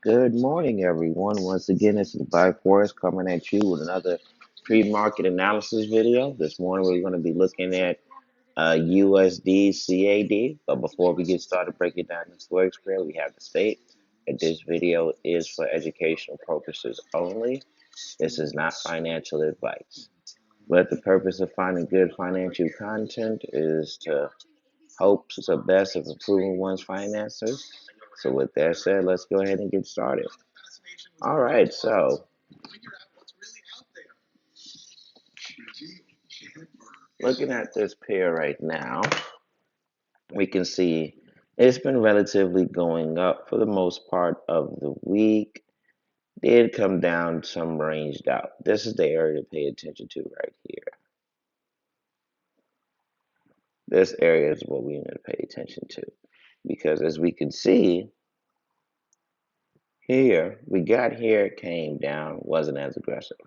Good morning, everyone. Once again, this is Blackforexgroup coming at you with another pre-market analysis video. This morning, we're going to be looking at USDCAD. But before we get started breaking down this Forex pair, we have to state that this video is for educational purposes only. This is not financial advice. But the purpose of finding good financial content is to hope the best of improving one's finances. So with that said, let's go ahead and get started. All right, so looking at this pair right now, we can see it's been relatively going up for the most part of the week. Did come down some ranged out. This is the area to pay attention to right here. This area is what we need to pay attention to because as we can see here, we got here, came down, wasn't as aggressive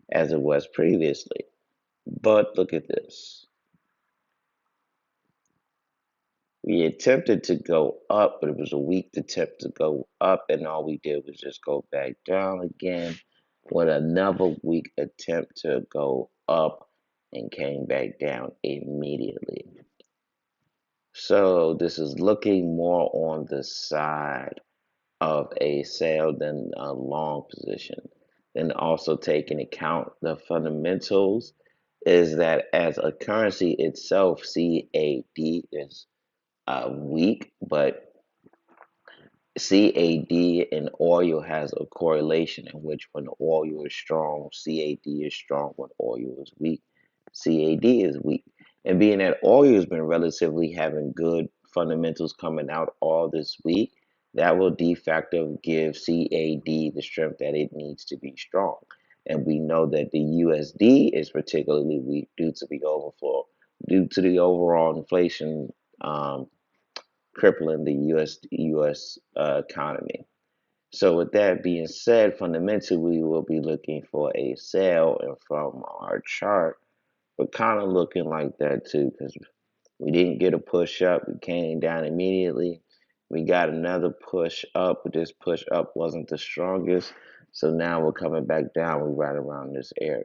as it was previously. But look at this. We attempted to go up, but it was a weak attempt to go up, and all we did was just go back down again with another weak attempt to go up and came back down immediately. So this is looking more on the side of a sell than a long position. Then also take into account the fundamentals is that as a currency itself, CAD is weak, but CAD and oil has a correlation in which when oil is strong, CAD is strong. When oil is weak, CAD is weak. And being that oil has been relatively having good fundamentals coming out all this week, that will de facto give CAD the strength that it needs to be strong. And we know that the USD is particularly weak due to the overflow, due to the overall inflation crippling the U.S. Economy. So with that being said, fundamentally, we will be looking for a sell, and from our chart, we're kind of looking like that too, because we didn't get a push up. We came down immediately. We got another push up, but this push up wasn't the strongest. So now we're coming back down. We're right around this area.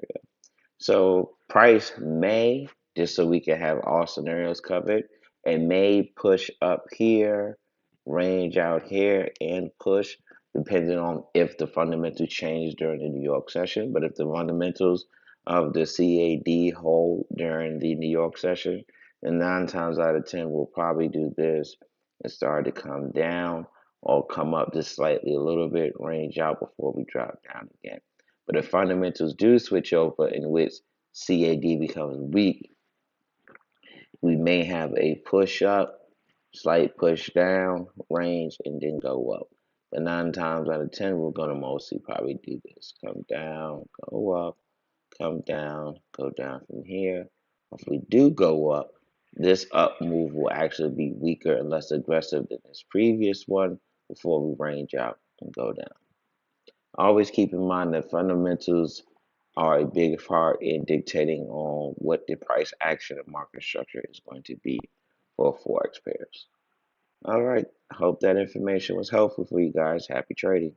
So price may, just so we can have all scenarios covered, it may push up here, range out here, and push, depending on if the fundamentals change during the New York session. But if the fundamentals of the CAD hold during the New York session, then 9 times out of 10 we'll probably do this and start to come down or come up just slightly a little bit, range out before we drop down again. But if fundamentals do switch over in which CAD becomes weak, we may have a push up, slight push down, range, and then go up. But 9 times out of 10, we're going to mostly probably do this. Come down, go up, come down, go down from here. If we do go up, this up move will actually be weaker and less aggressive than this previous one before we range out and go down. Always keep in mind that fundamentals are a big part in dictating on what the price action and market structure is going to be for Forex pairs. All right. I hope that information was helpful for you guys. Happy trading.